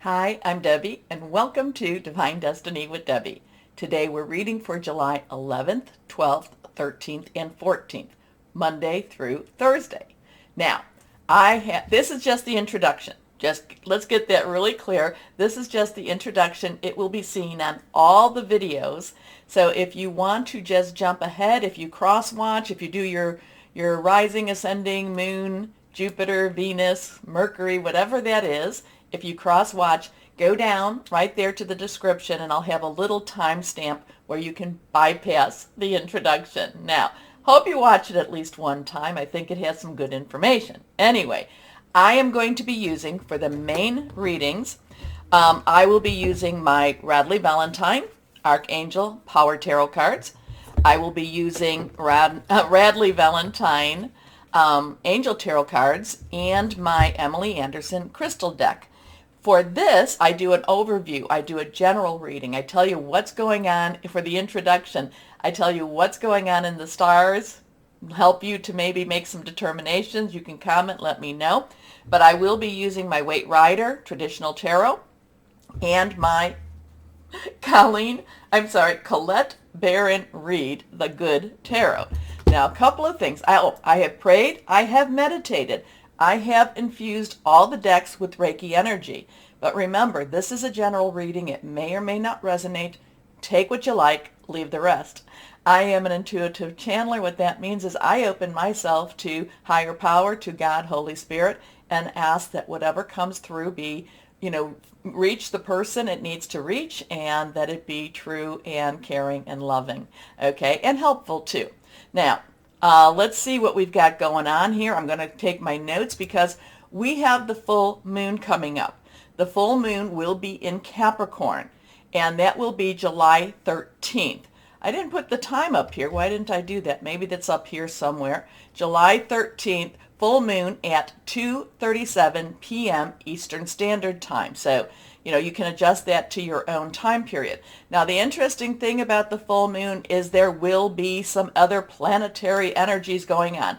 Hi, I'm Debbie, and welcome to Divine Destiny with Debbie. Today we're reading for July 11th, 12th, 13th, and 14th, Monday through Thursday. Now, this is just the introduction. Just let's get that really clear. This is just the introduction. It will be seen on all the videos. So if you want to just jump ahead, if you cross watch, if you do your rising, ascending, moon, Jupiter, Venus, Mercury, whatever that is, if you cross watch, go down right there to the description and I'll have a little timestamp where you can bypass the introduction. Now, hope you watch it at least one time. I think it has some good information. Anyway, I am going to be using for the main readings, I will be using my Radley Valentine Archangel Power Tarot cards. I will be using Radley Valentine Angel Tarot cards and my Emily Anderson Crystal deck. For this, I do an overview. I do a general reading. I tell you what's going on for the introduction. I tell you what's going on in the stars, help you to maybe make some determinations. You can comment, let me know. But I will be using my Waite Rider Traditional Tarot and my Colette Baron Reed The Good Tarot. Now, a couple of things. I have prayed. I have meditated. I have infused all the decks with Reiki energy. But remember, this is a general reading. It may or may not resonate. Take what you like, leave the rest. I am an intuitive channeler. What that means is I open myself to higher power, to God, Holy Spirit, and ask that whatever comes through be, reach the person it needs to reach, and that it be true and caring and loving, okay, and helpful too. Now, let's see what we've got going on here. I'm going to take my notes because we have the full moon coming up. The full moon will be in Capricorn, and that will be July 13th. I didn't put the time up here. Why didn't I do that? Maybe that's up here somewhere. July 13th, full moon at 2:37 p.m. Eastern Standard Time. So, you can adjust that to your own time period. Now, the interesting thing about the full moon is there will be some other planetary energies going on.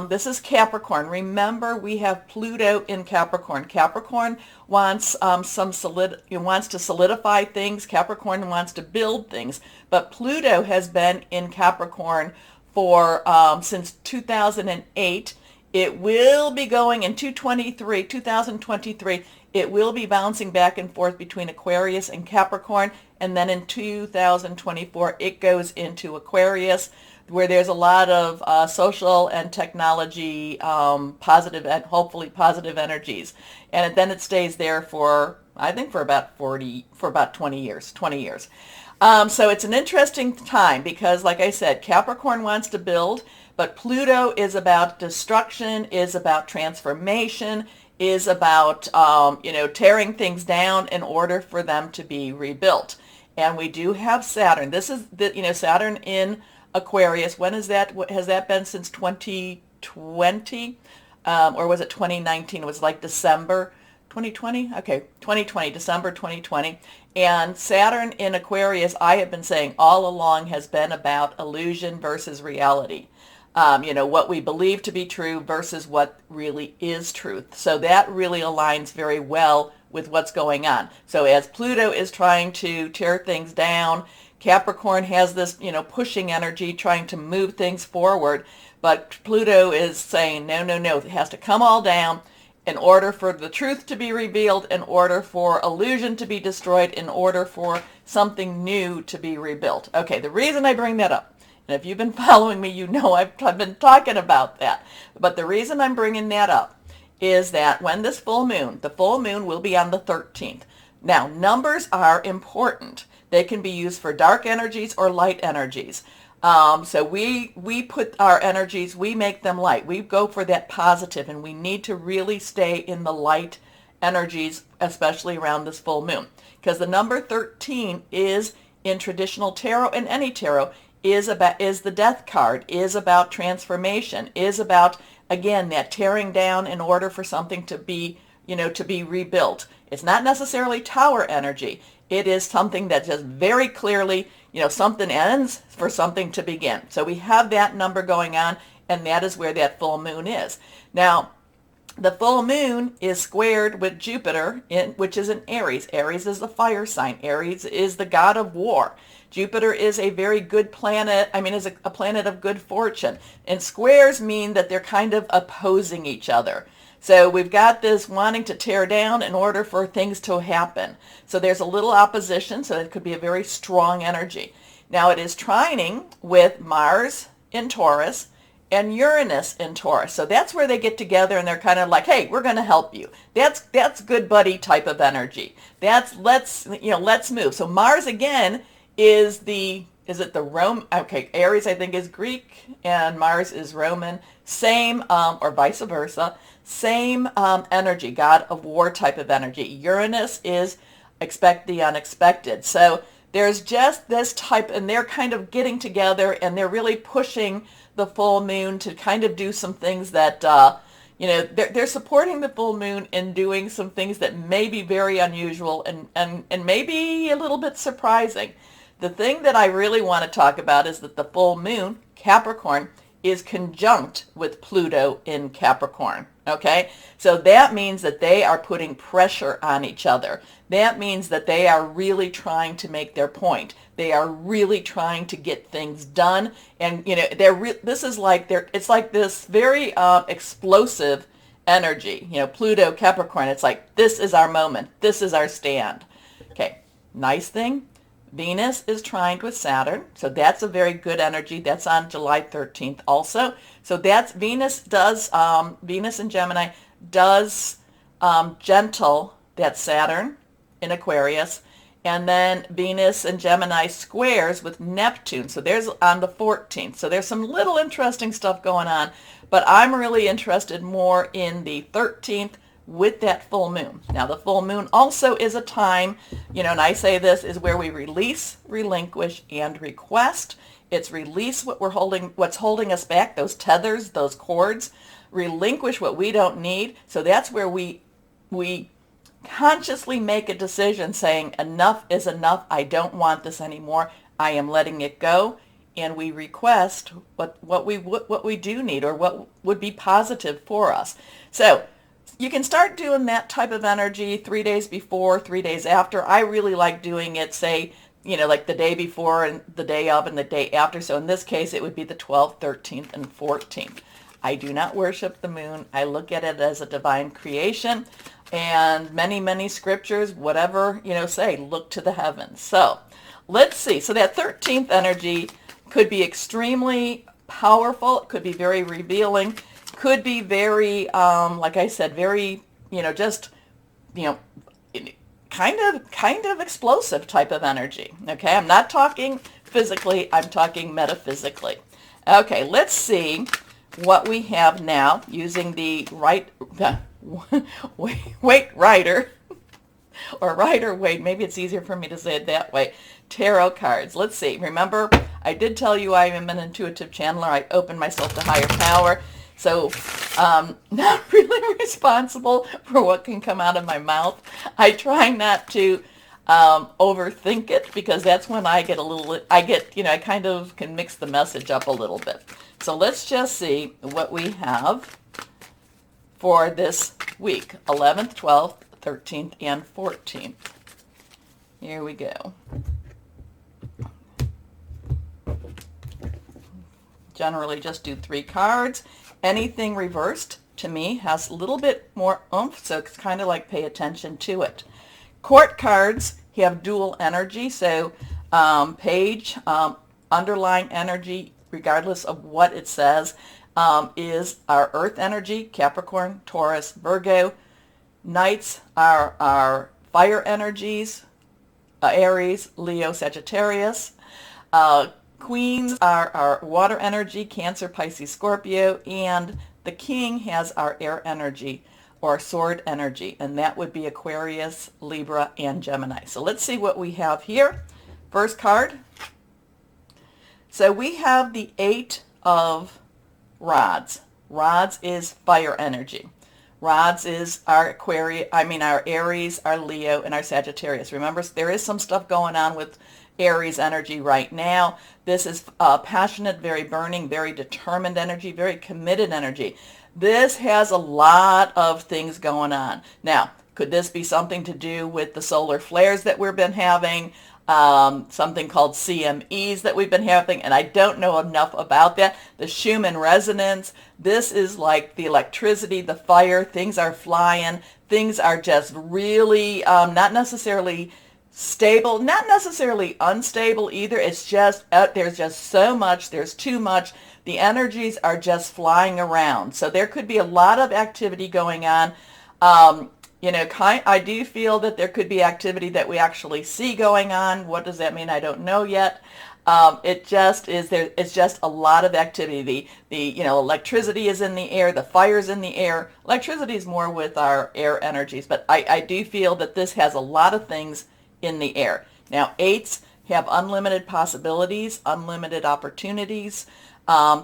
This is Capricorn. Remember, we have Pluto in Capricorn. Capricorn wants wants to solidify things. Capricorn wants to build things. But Pluto has been in Capricorn for since 2008. It will be going in 2023. It will be bouncing back and forth between Aquarius and Capricorn, and then in 2024 it goes into Aquarius, where there's a lot of social and technology positive and hopefully positive energies, and then it stays there for about 20 years. So it's an interesting time because, like I said, Capricorn wants to build, but Pluto is about destruction, is about transformation, is about tearing things down in order for them to be rebuilt. And we do have Saturn. This is Saturn in Aquarius. When is that? Has that been since 2020? Or was it 2019? It was like December 2020? Okay, 2020, December 2020. And Saturn in Aquarius, I have been saying all along, has been about illusion versus reality. What we believe to be true versus what really is truth. So that really aligns very well with what's going on. So as Pluto is trying to tear things down, Capricorn has this, pushing energy, trying to move things forward. But Pluto is saying, no, it has to come all down in order for the truth to be revealed, in order for illusion to be destroyed, in order for something new to be rebuilt. Okay, the reason I bring that up, and if you've been following me, you know I've been talking about that. But the reason I'm bringing that up is that when the full moon will be on the 13th. Now, numbers are important. They can be used for dark energies or light energies. So we put our energies, we make them light. We go for that positive, and we need to really stay in the light energies, especially around this full moon. Because the number 13 is, in traditional tarot and any tarot, is the death card, is about transformation, is about, again, that tearing down in order for something to be rebuilt. It's not necessarily tower energy. It is something that just very clearly, something ends for something to begin. So we have that number going on, and that is where that full moon is. Now, The full moon is squared with Jupiter, which is in Aries. Aries is the fire sign. Aries is the god of war. Jupiter is a very good planet, is a planet of good fortune. And squares mean that they're kind of opposing each other. So we've got this wanting to tear down in order for things to happen. So there's a little opposition, so it could be a very strong energy. Now it is trining with Mars in Taurus and Uranus in Taurus. So that's where they get together and they're kind of like, hey, we're going to help you. That's good buddy type of energy. That's let's move. So Mars again is it the Rome? Okay, Aries I think is Greek and Mars is Roman. Same, or vice versa. Same energy, god of war type of energy. Uranus is expect the unexpected. So there's just this type, and they're kind of getting together and they're really pushing the full moon to kind of do some things that, they're supporting the full moon in doing some things that may be very unusual and maybe a little bit surprising. The thing that I really want to talk about is that the full moon, Capricorn, is conjunct with Pluto in Capricorn. Okay, so that means that they are putting pressure on each other. That means that they are really trying to make their point. They are really trying to get things done, and it's like this very explosive energy. Pluto, Capricorn. It's like this is our moment. This is our stand. Okay, nice thing. Venus is trined with Saturn, so that's a very good energy. That's on July 13th also. So that's Venus in Gemini does gentle, that's Saturn in Aquarius, and then Venus in Gemini squares with Neptune. So there's on the 14th. So there's some little interesting stuff going on, but I'm really interested more in the 13th with that full moon. Now the full moon also is a time, and I say this is where we release, relinquish, and request. It's release what's holding us back, those tethers, those cords, relinquish what we don't need. So that's where we consciously make a decision saying enough is enough. I don't want this anymore. I am letting it go. And we request what we do need or what would be positive for us. So you can start doing that type of energy 3 days before, 3 days after. I really like doing it, say, like the day before and the day of and the day after. So in this case, it would be the 12th, 13th, and 14th. I do not worship the moon. I look at it as a divine creation. And many, many scriptures, whatever, say, look to the heavens. So let's see. So that 13th energy could be extremely powerful. It could be very revealing. Could be very, like I said, very, kind of explosive type of energy. Okay, I'm not talking physically, I'm talking metaphysically. Okay, let's see what we have now using the Waite Rider, or Rider Waite, maybe it's easier for me to say it that way, tarot cards. Let's see. Remember, I did tell you I am an intuitive channeler. I open myself to higher power. So not really responsible for what can come out of my mouth. I try not to overthink it because that's when I kind of can mix the message up a little bit. So let's just see what we have for this week, 11th, 12th, 13th, and 14th. Here we go. Generally just do 3 cards. Anything reversed, to me, has a little bit more oomph, so it's kind of like pay attention to it. Court cards have dual energy, so page, underlying energy, regardless of what it says, is our earth energy, Capricorn, Taurus, Virgo. Knights are our fire energies, Aries, Leo, Sagittarius. Queens are our water energy, Cancer, Pisces, Scorpio, and the king has our air energy or sword energy, and that would be Aquarius, Libra, and Gemini. So let's see what we have here. First card. So we have the 8 of Rods. Rods is fire energy. Rods is our our Aries, our Leo, and our Sagittarius. Remember, there is some stuff going on with Aries energy right now. This is passionate, very burning, very determined energy, very committed energy. This has a lot of things going on. Now, could this be something to do with the solar flares that we've been having? Something called CMEs that we've been having, and I don't know enough about that. The Schumann resonance, this is like the electricity, the fire, things are flying, things are just really not necessarily stable, not necessarily unstable either. It's just, there's just so much, there's too much. The energies are just flying around. So there could be a lot of activity going on. I do feel that there could be activity that we actually see going on. What does that mean? I don't know yet. It just is there. It's just a lot of activity. The electricity is in the air. The fire's in the air. Electricity is more with our air energies, but I do feel that this has a lot of things in the air. Now, 8s have unlimited possibilities, unlimited opportunities.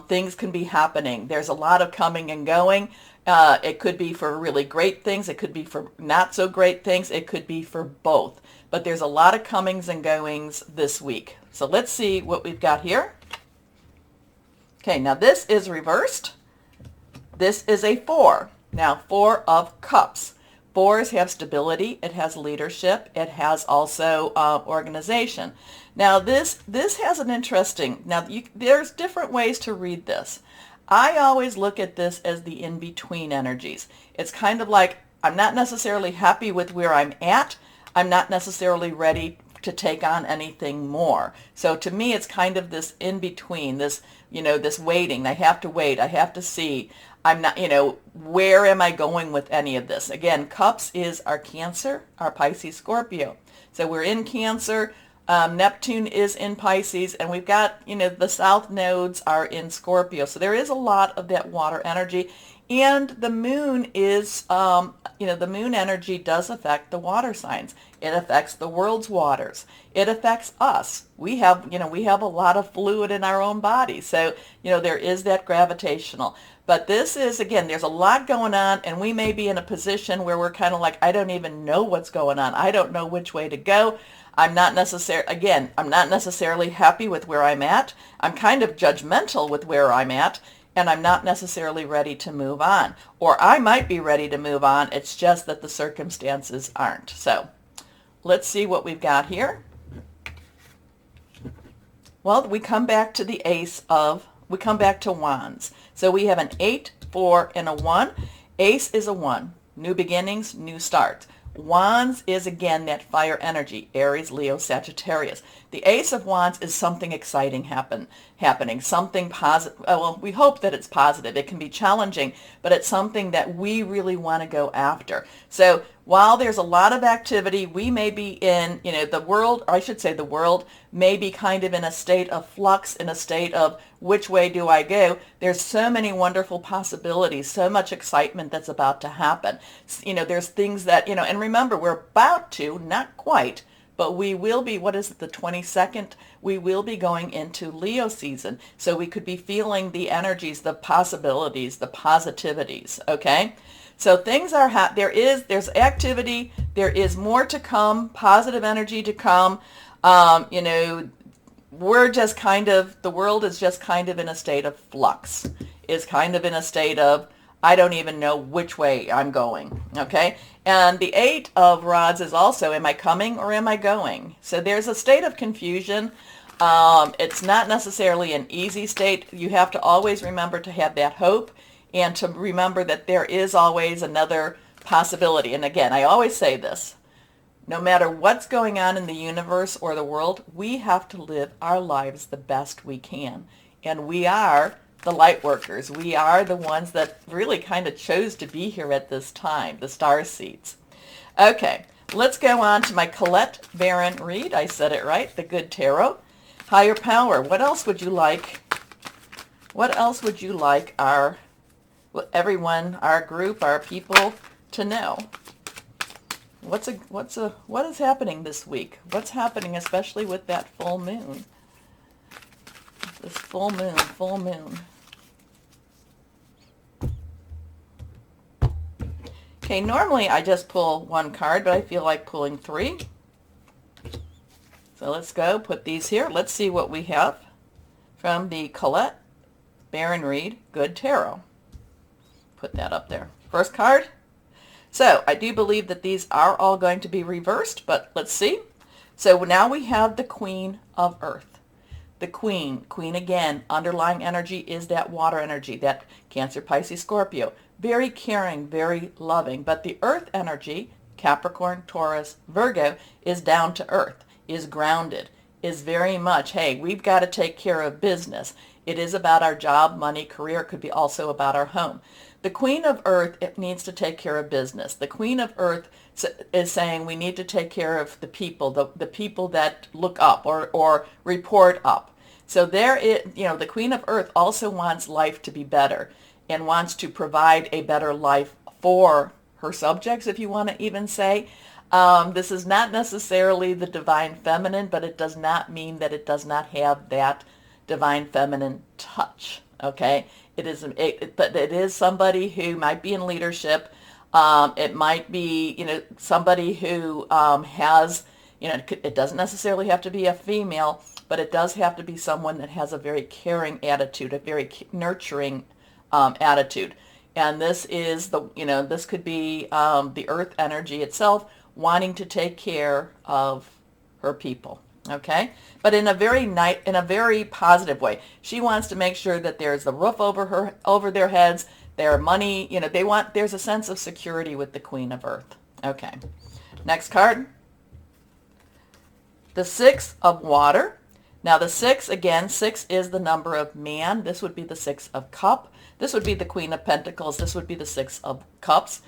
Things can be happening. There's a lot of coming and going. It could be for really great things. It could be for not so great things. It could be for both. But there's a lot of comings and goings this week. So let's see what we've got here. Okay, now this is reversed. This is a 4. Now, 4 of Cups. 4s have stability. It has leadership. It has also organization. Now, this has an interesting, there's different ways to read this. I always look at this as the in-between energies. It's kind of like I'm not necessarily happy with where I'm at. I'm not necessarily ready to take on anything more. So to me, it's kind of this in-between, this waiting. I have to wait. I have to see. I'm not, where am I going with any of this? Again, Cups is our Cancer, our Pisces, Scorpio. So we're in Cancer. Neptune is in Pisces, and we've got, the south nodes are in Scorpio. So there is a lot of that water energy. And the moon is, the moon energy does affect the water signs. It affects the world's waters. It affects us. We have a lot of fluid in our own body. So, there is that gravitational. But this is, again, there's a lot going on, and we may be in a position where we're kind of like, I don't even know what's going on. I don't know which way to go. I'm not necessarily happy with where I'm at. I'm kind of judgmental with where I'm at, and I'm not necessarily ready to move on. Or I might be ready to move on. It's just that the circumstances aren't. So let's see what we've got here. Well, we come back to we come back to Wands. So we have an 8, 4, and a 1. Ace is a 1. New beginnings, new starts. Wands is, again, that fire energy, Aries, Leo, Sagittarius. The Ace of Wands is something exciting happening, something positive. Well, we hope that it's positive. It can be challenging, but it's something that we really want to go after. So while there's a lot of activity, we may be in, the world may be kind of in a state of flux, in a state of which way do I go? There's so many wonderful possibilities, so much excitement that's about to happen. There's things that, and remember, we're about to, not quite, but we will be, what is it, the 22nd? We will be going into Leo season. So we could be feeling the energies, the possibilities, the positivities, okay? So things are, there's activity, there is more to come, positive energy to come. We're just kind of, the world is just kind of in a state of flux, is kind of in a state of, I don't even know which way I'm going, okay? And the 8 of Rods is also, am I coming or am I going? So there's a state of confusion. It's not necessarily an easy state. You have to always remember to have that hope and to remember that there is always another possibility. And again, I always say this, no matter what's going on in the universe or the world, we have to live our lives the best we can. And we are the light workers. We are the ones that really kind of chose to be here at this time, the star seeds. Okay, let's go on to my Colette Baron read. I said it right, the Good Tarot. Higher power. What else would you like? What else would you like everyone, our group, our people to know? What is happening this week? What's happening, especially with that full moon? This full moon. Okay, normally I just pull one card, but I feel like pulling 3. So let's go, put these here. Let's see what we have from the Colette Baron Reed Good Tarot. put that up there. First card. So I do believe that these are all going to be reversed, but let's see. So now we have the Queen of Earth. The Queen again, underlying energy is that water energy, that Cancer, Pisces, Scorpio. Very caring, very loving. But the Earth energy, Capricorn, Taurus, Virgo, is down to earth, is grounded, is very much, hey, we've got to take care of business. It is about our job, money, career. It could be also about our home. The Queen of Earth, it needs to take care of business. The Queen of Earth is saying we need to take care of the people, the people that look up or report up. So there is, the Queen of Earth also wants life to be better and wants to provide a better life for her subjects, if you want to even say. This is not necessarily the divine feminine, but it does not mean that it does not have that divine feminine touch. Okay, but it is somebody who might be in leadership. It might be somebody who has it doesn't necessarily have to be a female, but it does have to be someone that has a very caring attitude, a very nurturing attitude. And this is this could be the earth energy itself wanting to take care of her people. Okay, but in a very positive way. She wants to make sure that there's a roof over their heads, their money. There's a sense of security with the Queen of Earth. Okay, next card. The Six of Water. Now the six, again, six is the number of man. This would be the Six of Cup. This would be the Queen of Pentacles. This would be the Six of Cups.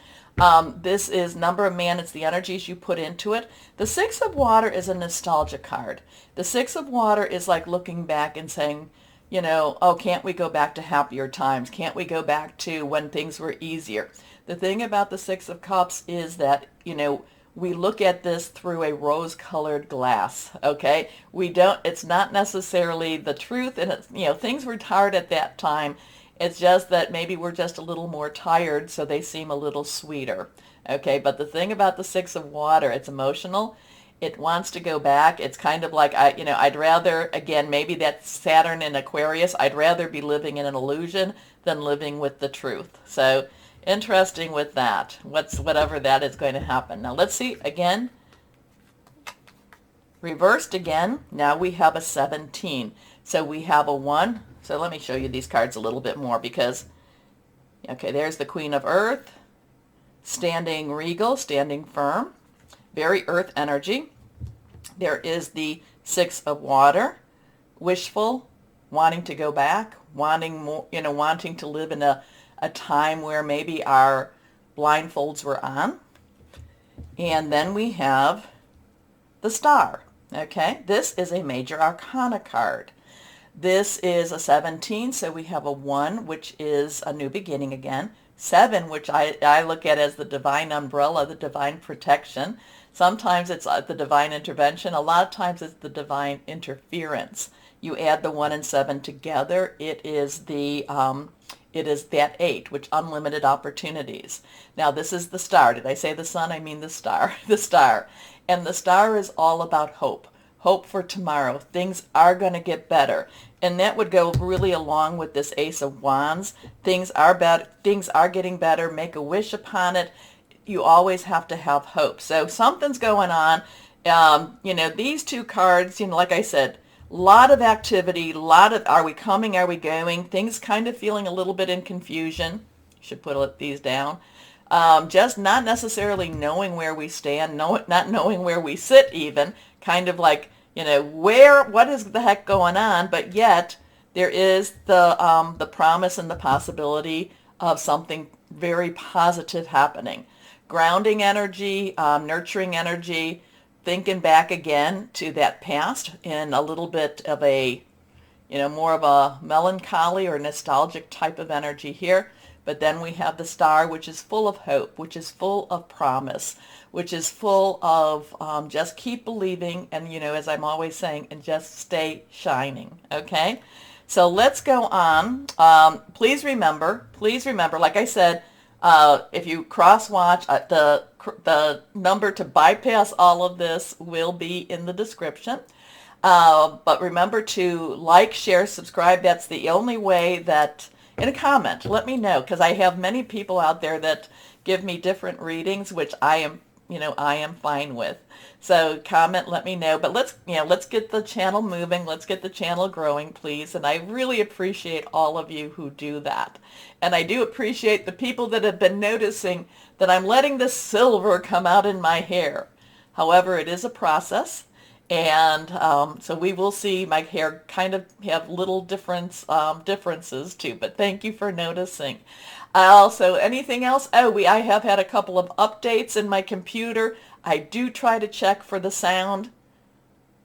This is number of man. It's the energies you put into it. The Six of Water is a nostalgia card. The Six of Water is like looking back and saying, oh, can't we go back to happier times? Can't we go back to when things were easier? The thing about the Six of Cups is that, we look at this through a rose-colored glass, okay? It's not necessarily the truth, and things were hard at that time. It's just that maybe we're just a little more tired, so they seem a little sweeter, okay? But the thing about the Six of Water, it's emotional. It wants to go back. It's kind of like, I'd rather, again, maybe that's Saturn in Aquarius. I'd rather be living in an illusion than living with the truth. So interesting with that, whatever that is going to happen. Now let's see again, reversed again. Now we have a 17. So we have a 1. So let me show you these cards a little bit more because, okay, there's the Queen of Earth, standing regal, standing firm, very earth energy. There is the Six of Water, wishful, wanting to go back, wanting more, wanting to live in a time where maybe our blindfolds were on. And then we have the Star. Okay, this is a major arcana card. This is a 17, so we have a 1, which is a new beginning again. 7, which I look at as the divine umbrella, the divine protection. Sometimes it's the divine intervention. A lot of times it's the divine interference. You add the 1 and 7 together, it is that 8, which unlimited opportunities. Now this is the Star. Did I say the sun? I mean the star. The Star. And the Star is all about hope. Hope for tomorrow. Things are going to get better. And that would go really along with this Ace of Wands. Things are better. Things are getting better. Make a wish upon it. You always have to have hope. So something's going on. These two cards, like I said, a lot of activity, are we coming, are we going? Things kind of feeling a little bit in confusion. Should put these down. Just not necessarily knowing where we stand, not knowing where we sit even, kind of like, what is the heck going on? But yet there is the promise and the possibility of something very positive happening. Grounding energy, nurturing energy, thinking back again to that past in a little bit of a, more of a melancholy or nostalgic type of energy here. But then we have the Star, which is full of hope, which is full of promise, which is full of just keep believing and, as I'm always saying, and just stay shining, okay? So let's go on. Please remember, like I said, if you cross-watch, the number to bypass all of this will be in the description. But remember to like, share, subscribe. That's the only way that in a comment. Let me know, because I have many people out there that give me different readings, which I am, I am fine with. So comment, let me know. But let's get the channel moving. Let's get the channel growing, please. And I really appreciate all of you who do that. And I do appreciate the people that have been noticing that I'm letting the silver come out in my hair. However, it is a process. And so we will see. My hair kind of have little differences too, but thank you for noticing. Also, anything else? Oh, I have had a couple of updates in my computer. I do try to check for the sound.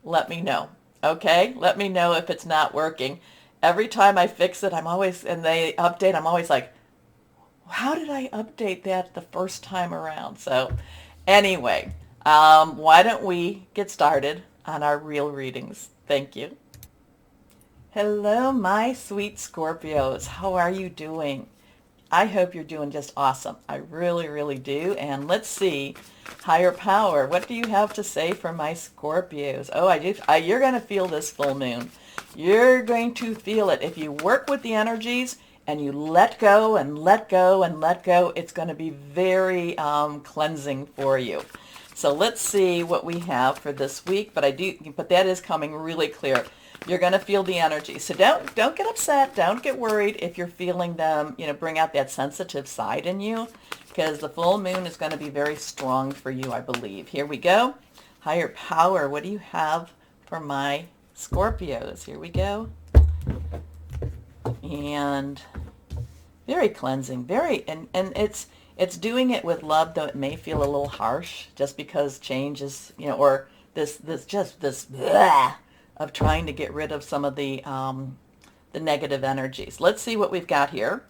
Let me know. Okay? Let me know if it's not working. Every time I fix it, and they update, I'm always like, how did I update that the first time around? So anyway, why don't we get started on our real readings? Thank you. Hello, my sweet Scorpios. How are you doing? I hope you're doing just awesome. I really, really do. And let's see, higher power, what do you have to say for my Scorpios? Oh, you're going to feel this full moon. You're going to feel it. If you work with the energies and you let go and let go and let go, it's going to be very cleansing for you. So let's see what we have for this week. But that is coming really clear. You're going to feel the energy. So don't get upset. Don't get worried if you're feeling them, bring out that sensitive side in you, because the full moon is going to be very strong for you, I believe. Here we go. Higher power. What do you have for my Scorpios? Here we go. And very cleansing, and it's doing it with love, though it may feel a little harsh just because change is, or this blah of trying to get rid of some of the negative energies. Let's see what we've got here.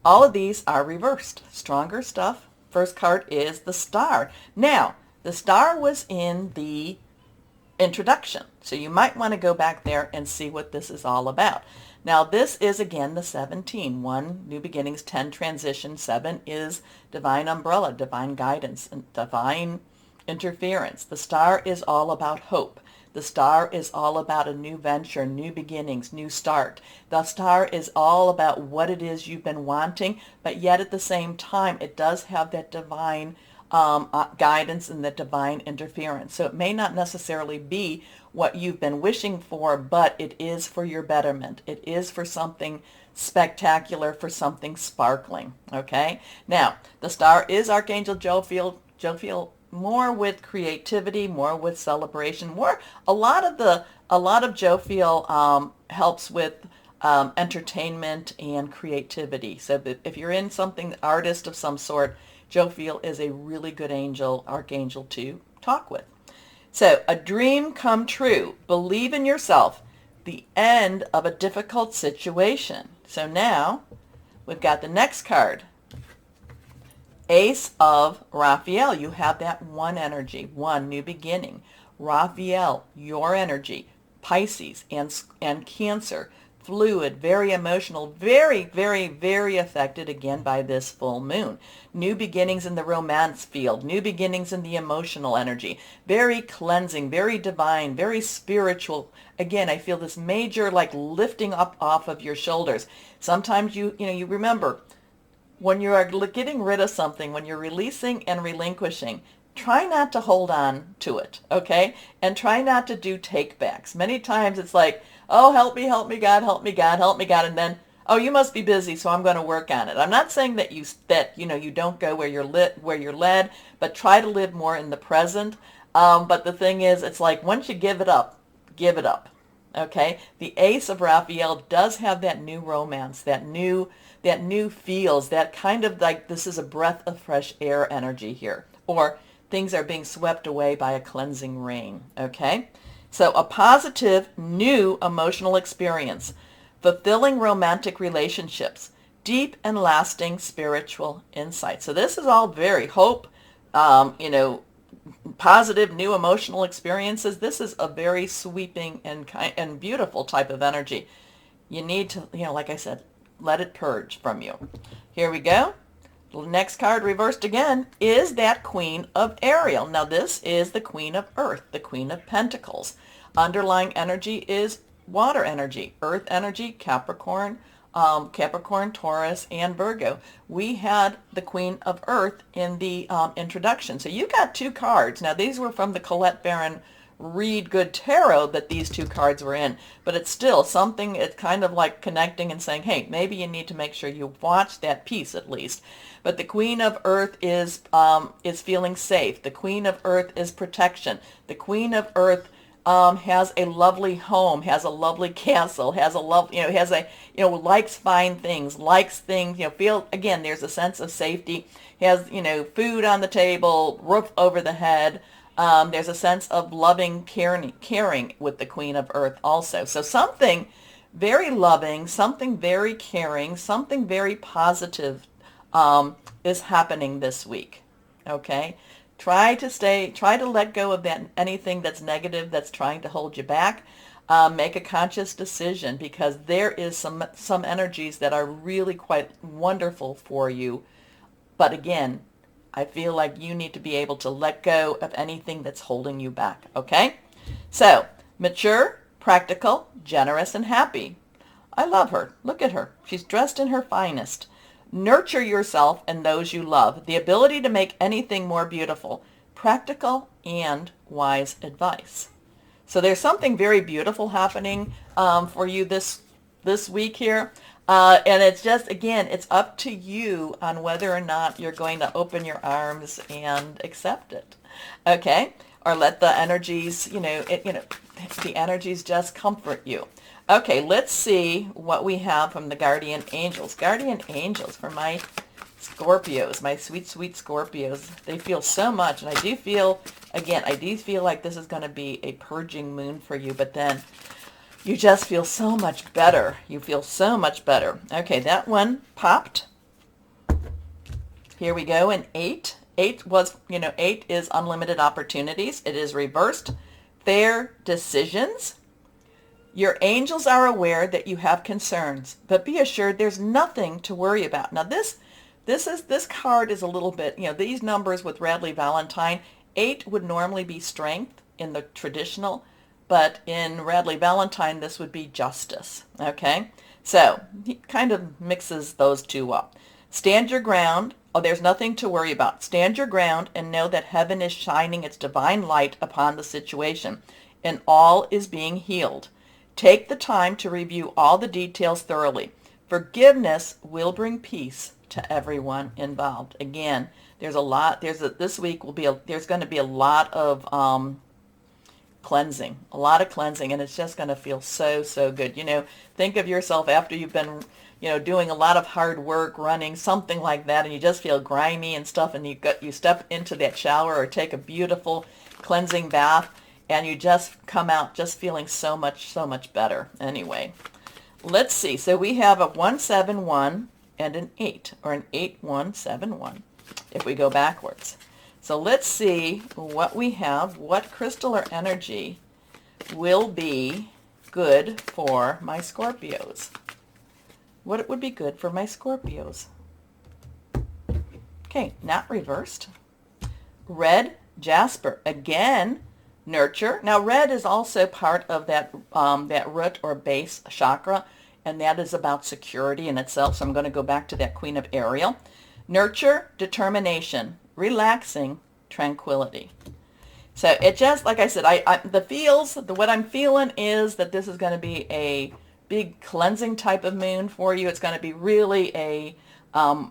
All of these are reversed. Stronger stuff. First card is the Star. Now, the Star was in the introduction, so you might want to go back there and see what this is all about. Now, this is, again, the 17. 1, new beginnings. 10, transition. 7 is divine umbrella, divine guidance, and divine interference. The Star is all about hope. The Star is all about a new venture, new beginnings, new start. The Star is all about what it is you've been wanting, but yet at the same time, it does have that divine guidance and the divine interference. So it may not necessarily be what you've been wishing for, but it is for your betterment. It is for something spectacular, for something sparkling. Okay? Now, the Star is Archangel Jophiel, more with creativity, more with celebration, a lot of Jophiel helps with entertainment and creativity. So if you're in something, artist of some sort, Jophiel is a really good archangel to talk with. So a dream come true. Believe in yourself. The end of a difficult situation. So now we've got the next card. Ace of Raphael. You have that 1 energy, 1 new beginning. Raphael, your energy. Pisces and Cancer. Fluid, very emotional, very, very, very affected again by this full moon. New beginnings in the romance field, new beginnings in the emotional energy, very cleansing, very divine, very spiritual. Again, I feel this major lifting up off of your shoulders. Sometimes you remember when you are getting rid of something, when you're releasing and relinquishing, try not to hold on to it, okay? And try not to do take-backs. Many times it's like, oh, help me, God, help me, God, help me, God, and then, oh, you must be busy, so I'm going to work on it. I'm not saying that you don't go where you're led, but try to live more in the present. But the thing is, it's like once you give it up, okay? The Ace of Raphael does have that new romance, that new feels, that kind of like this is a breath of fresh air energy here, or things are being swept away by a cleansing rain, okay? So a positive, new emotional experience, fulfilling romantic relationships, deep and lasting spiritual insight. So this is all very hope, positive, new emotional experiences. This is a very sweeping and beautiful type of energy. You need to, like I said, let it purge from you. Here we go. The next card reversed again is that Queen of Ariel. Now this is the Queen of Earth, the Queen of Pentacles. Underlying energy is water energy, earth energy, Capricorn, Capricorn, Taurus, and Virgo. We had the Queen of Earth in the introduction. So you got two cards. Now these were from the Colette Baron Read Good Tarot that these two cards were in, but it's still something. It's kind of like connecting and saying, hey, maybe you need to make sure you watch that piece at least. But the Queen of Earth is feeling safe. The Queen of Earth is protection. The Queen of Earth has a lovely home, has a lovely castle, has a love, has a, likes fine things, likes things, feel, again, there's a sense of safety, has, food on the table, roof over the head. There's a sense of loving, caring with the Queen of Earth also. So something very loving, something very caring, something very positive is happening this week. Okay? Try to let go of anything that's negative that's trying to hold you back. Make a conscious decision, because there is some energies that are really quite wonderful for you. But again, I feel like you need to be able to let go of anything that's holding you back, okay? So, mature, practical, generous, and happy. I love her. Look at her. She's dressed in her finest. Nurture yourself and those you love. The ability to make anything more beautiful. Practical and wise advice. So there's something very beautiful happening for you this week here. And it's just, again, it's up to you on whether or not you're going to open your arms and accept it. Okay? Or let the energies, the energies just comfort you. Okay, let's see what we have from the Guardian Angels. Guardian Angels for my Scorpios, my sweet, sweet Scorpios. They feel so much. And I do feel like this is going to be a purging moon for you. But then you just feel so much better. You feel so much better. Okay, that one popped. Here we go in 8. 8 was, 8 is unlimited opportunities. It is reversed. Fair decisions. Your angels are aware that you have concerns, but be assured there's nothing to worry about. Now this card is a little bit, these numbers with Radley Valentine, 8 would normally be strength in the traditional, but in Radley Valentine this would be justice, okay? So he kind of mixes those two up. Stand your ground. Oh, there's nothing to worry about. Stand your ground and know that heaven is shining its divine light upon the situation, and all is being healed. Take the time to review all the details thoroughly. Forgiveness will bring peace to everyone involved. Again, there's this week there's going to be a lot of cleansing, and it's just going to feel so, so good. Think of yourself after you've been, doing a lot of hard work, running, something like that, and you just feel grimy and stuff, and you step into that shower or take a beautiful cleansing bath, and you just come out just feeling so much better. Anyway, let's see. So we have a 171 and an 8, or an 8171 if we go backwards. So let's see what we have, what crystal or energy will be good for my Scorpios. What would be good for my Scorpios? Okay, not reversed. Red jasper. Again, nurture. Now red is also part of that root or base chakra, and that is about security in itself. So I'm going to go back to that Queen of Ariel. Nurture, determination, relaxing, tranquility. So it just, like I said, what I'm feeling is that this is going to be a big cleansing type of moon for you. It's going to be really a, a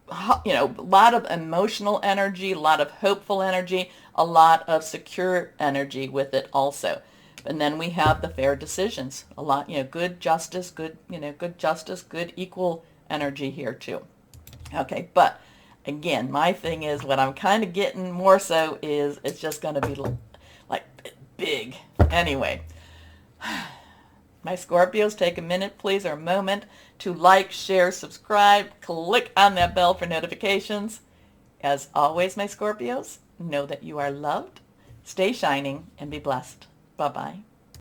lot of emotional energy, a lot of hopeful energy, a lot of secure energy with it also. And then we have the fair decisions, a lot, good justice, good equal energy here too. Okay, but again, my thing is, what I'm kind of getting more so is it's just going to be like big. Anyway, my Scorpios, take a minute, please, or a moment to like, share, subscribe, click on that bell for notifications. As always, my Scorpios, know that you are loved. Stay shining and be blessed. Bye-bye.